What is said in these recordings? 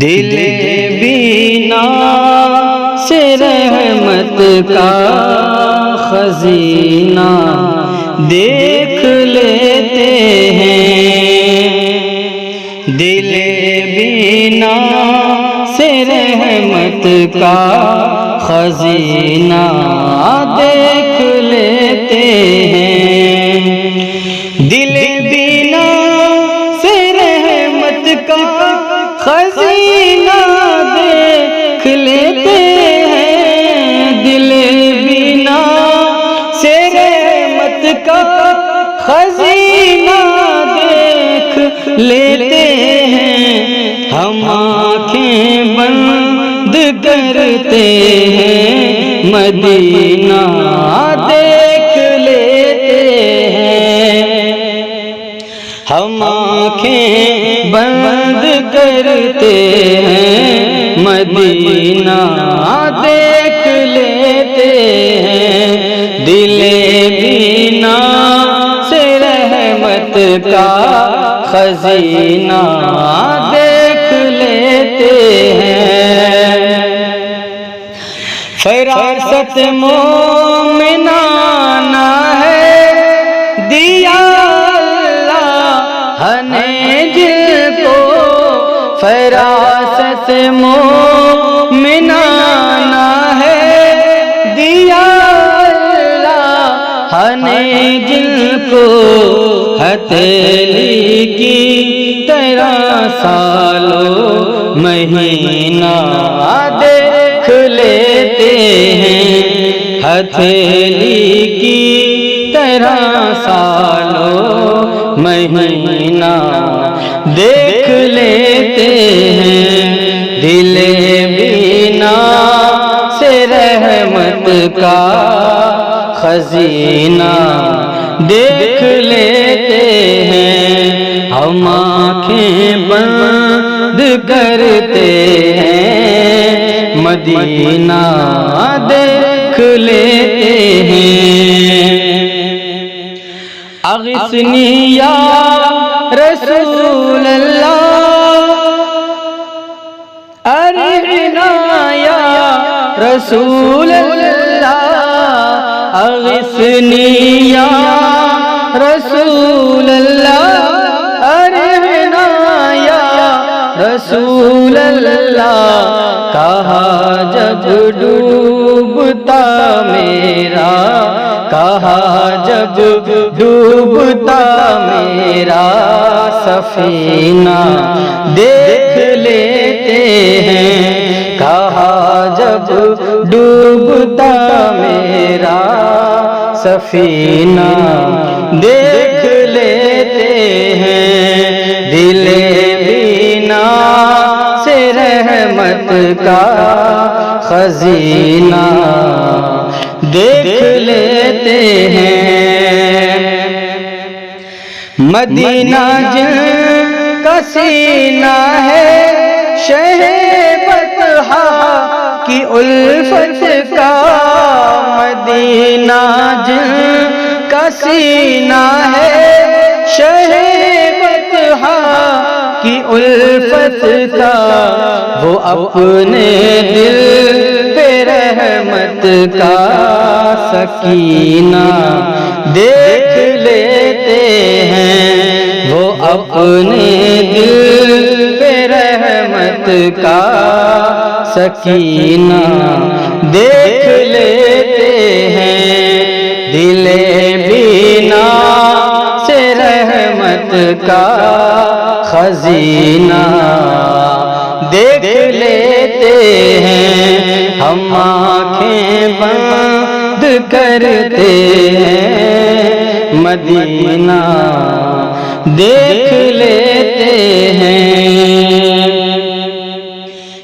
دل بینا سے رحمت کا خزینہ دیکھ لیتے ہیں، دل بینا سے رحمت کا خزینہ دیکھ لیتے ہیں، دل بینا سے رحمت کا خزینہ دیکھ لیتے ہیں، دل بینا سے رحمت کا خزینہ دیکھ لیتے ہیں، ہم آنکھیں بند کرتے ہیں مدینہ دیکھ لیتے ہیں، ہم آنکھیں بند کرتے ہیں مدینہ دیکھ لیتے ہیں، دل بینا سے رحمت کا خزینہ دیکھ لیتے ہیں، فراست مومنانہ ہے دیا اللہ نے جل کو، فراست مومنانہ ہے دیا اللہ نے جل کو، ہتھیلی کی طرح سالوں مہینہ دیکھ لیتے ہیں، ہتھیلی کی طرح سالوں مہینہ دیکھ لیتے ہیں، دل بینا سے رحمت کا خزینہ دیکھ لیتے ہیں، ہم آنکھیں بند کرتے ہیں مدینہ دیکھ لیتے ہیں، اغثنی یا رسول اللہ ارحنا یا رسول اللہ، اغثنی یا رسول اللہ ارحنا یا رسول اللہ، کہا جب ڈوبتا میرا، کہا جب ڈوبتا میرا سفینہ دیکھ لیتے ہیں، کہا جب ڈوبتا میرا سفینہ دیکھ لیتے ہیں، دل بینا سے رحمت کا خزینہ دیکھ لیتے ہیں، مدینہ جن کا سینہ ہے شہر بطحا کی الفت کا، مدینہ جن کا سینہ ہے شہر بطحا کی الفت کا، وہ اپنے دل پہ رحمت کا سکینہ دیکھ لیتے ہیں، وہ اپنے دل پہ رحمت کا سکینہ دیکھ لیتے ہیں، دل بینا سے رحمت کا خزینہ دیکھ لیتے ہیں، ہم آنکھیں بند کرتے ہیں مدینہ دیکھ لیتے ہیں،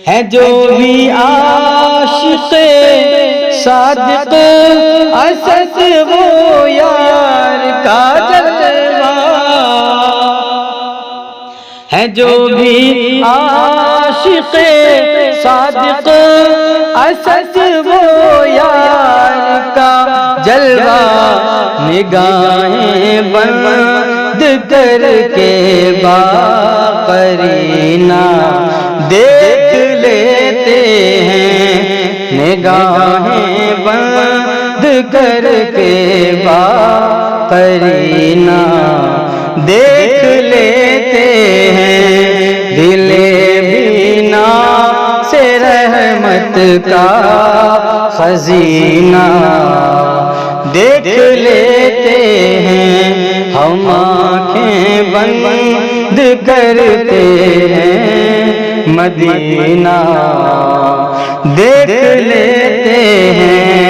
ہے جو بھی عاشق صادق اسد وہ یار کا جلوہ، ہے جو بھی عاشق صادق اسد وہ یار کا جلوہ، نگاہیں بند کر کے باقرینہ دیکھ لیتے ہیں، نگاہیں بند کر کے قرینہ دیکھ لیتے ہیں، دل بینا سے رحمت کا خزینہ دیکھ لیتے ہیں، ہم آنکھیں بند کرتے ہیں، مدینہ دیکھ لیتے ہیں۔